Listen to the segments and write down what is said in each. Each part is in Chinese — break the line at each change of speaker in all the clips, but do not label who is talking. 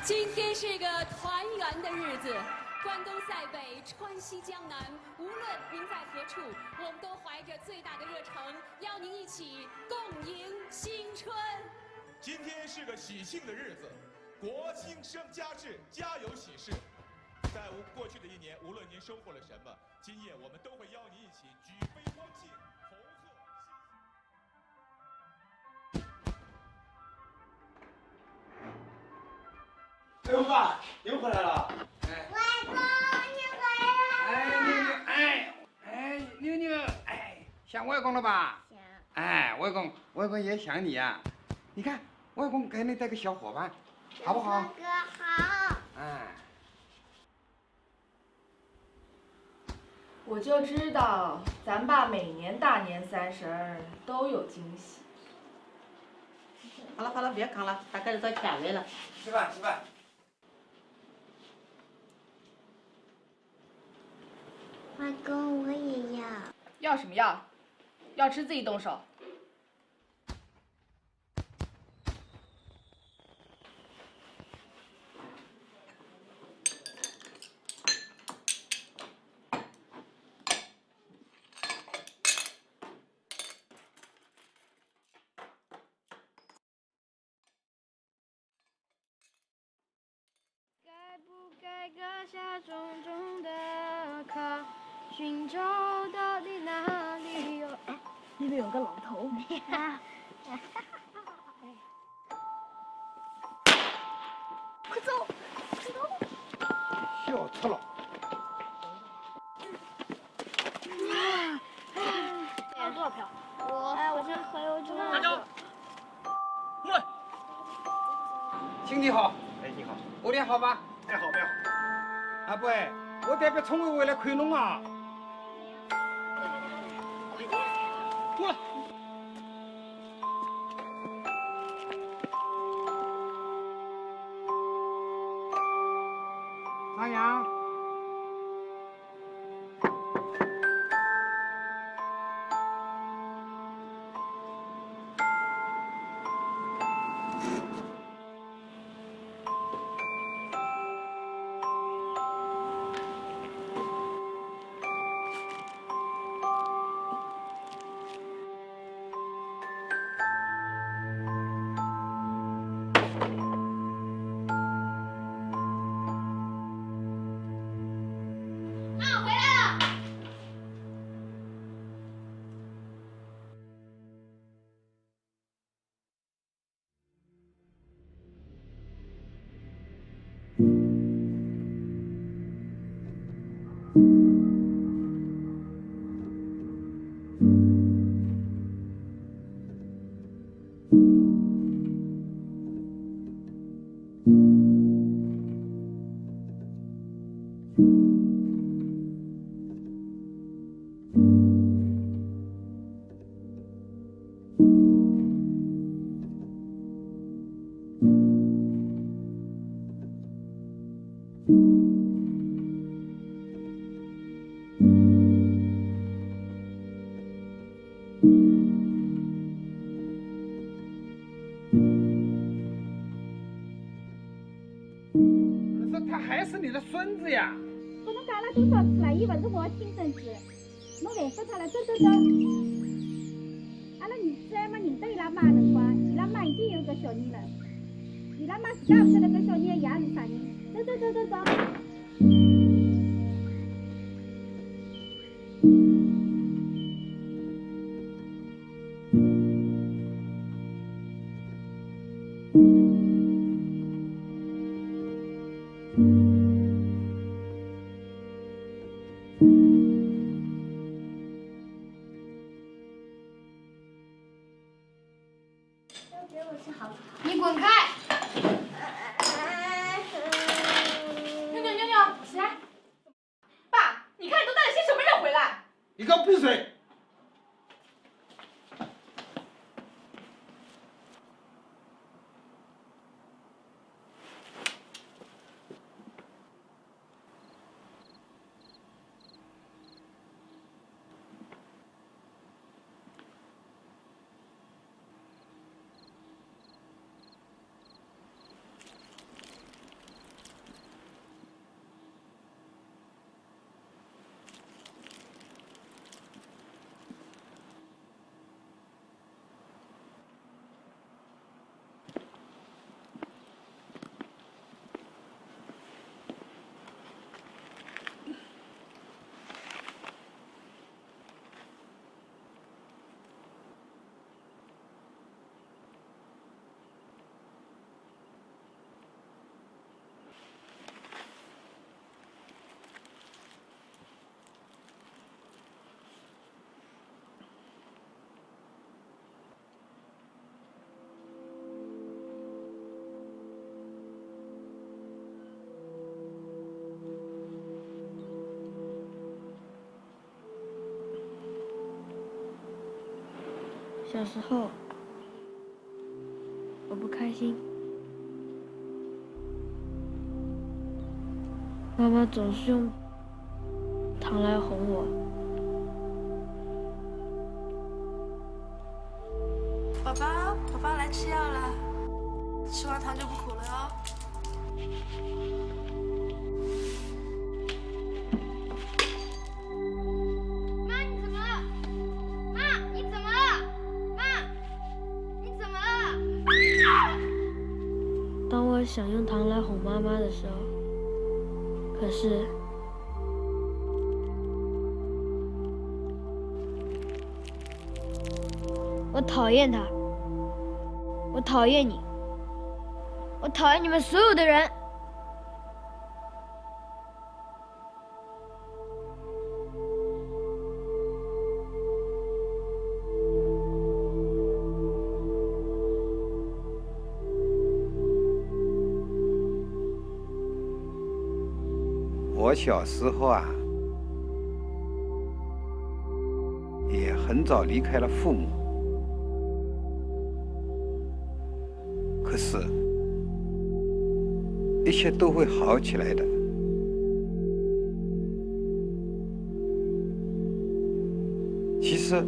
今天是个团圆的日子，关东塞北，川西江南，无论您在何处，我们都怀着最大的热诚，邀您一起共迎新春。
今天是个喜庆的日子，国庆生佳至，家有喜事。在过去的一年，无论您收获了什么，今夜我们都会邀您一起举杯欢庆，红贺
哎呦爸，您回来了！
外公，你回来了！
妞妞，想外公了吧？
想。
哎，外公也想你啊！你看，外公给你带个小伙伴，好不好？
哥哥好。
哎，
我就知道咱爸每年大年30都有惊喜。
好了，别扛了，他开始到前位了。
吃饭。
外公，我也要。
要什么要？要吃自己动手。
该不该割下重重的壳，寻找到底哪里有？哎，那边有个老头。快走！
笑死了。
要多少票？我这还有这
大家过来。
兄弟好。
哎，你好。
过年好吧？
太好，太好。
阿伯，我代表村委会来看侬啊。
过来。
张扬。他还是你的孙子呀！
不能干了多少次了，一问是我亲生子，没办法他了，走。阿拉儿子嘛认得伊拉妈辰光，伊拉妈已经有个小人了，伊拉妈自家也不晓得搿小人的爷是啥人，走。
你滚开！妞，起来！爸，你看你都带了些什么人回来？
你给我闭嘴！
小时候，我不开心，妈妈总是用糖来哄我。
宝宝，宝宝来吃药了，吃完糖就不苦了哦。
妈，你怎么了？妈，你怎么了？妈，你怎么了？
当我想用糖来哄妈妈的时候，可是我讨厌她，我讨厌你，我讨厌你们所有的人。
我小时候啊，也很早离开了父母，可是，一切都会好起来的。其实，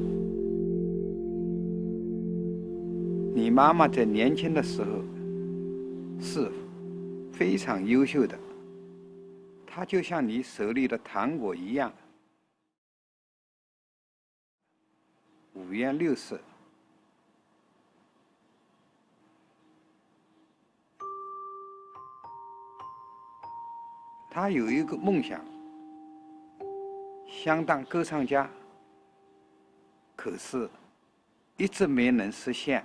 你妈妈在年轻的时候是非常优秀的。它就像你手里的糖果一样，五颜六色。他有一个梦想，想当歌唱家，可是一直没能实现。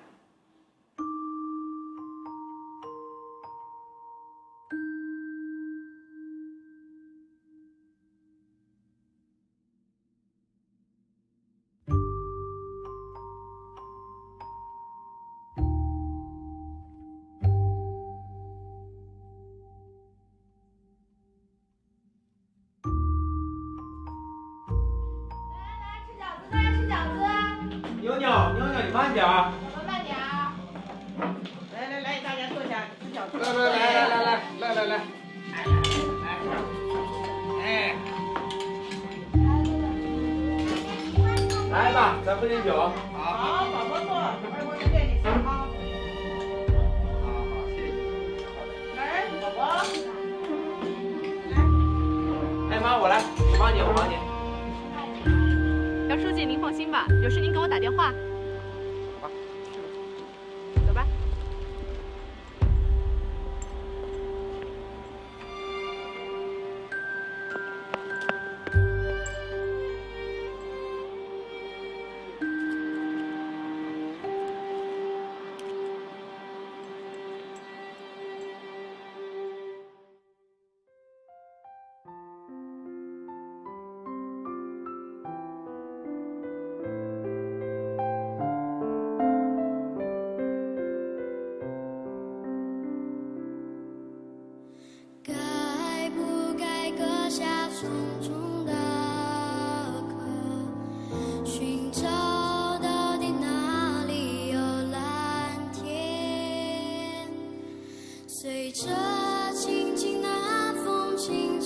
妞妞，你慢点儿。
宝宝慢点啊！
来，大家坐下吃饺子。
来，哎，
来吧，咱喝点酒。
好，宝宝坐，外公就愿你吃啊。
好，谢谢。
来，宝宝。
哎妈，我来，我帮你。
姚书记，您放心吧，有事您给我打电话。走吧。
该不该割下重重的壳，寻找到底哪里有蓝天？随着轻轻的风轻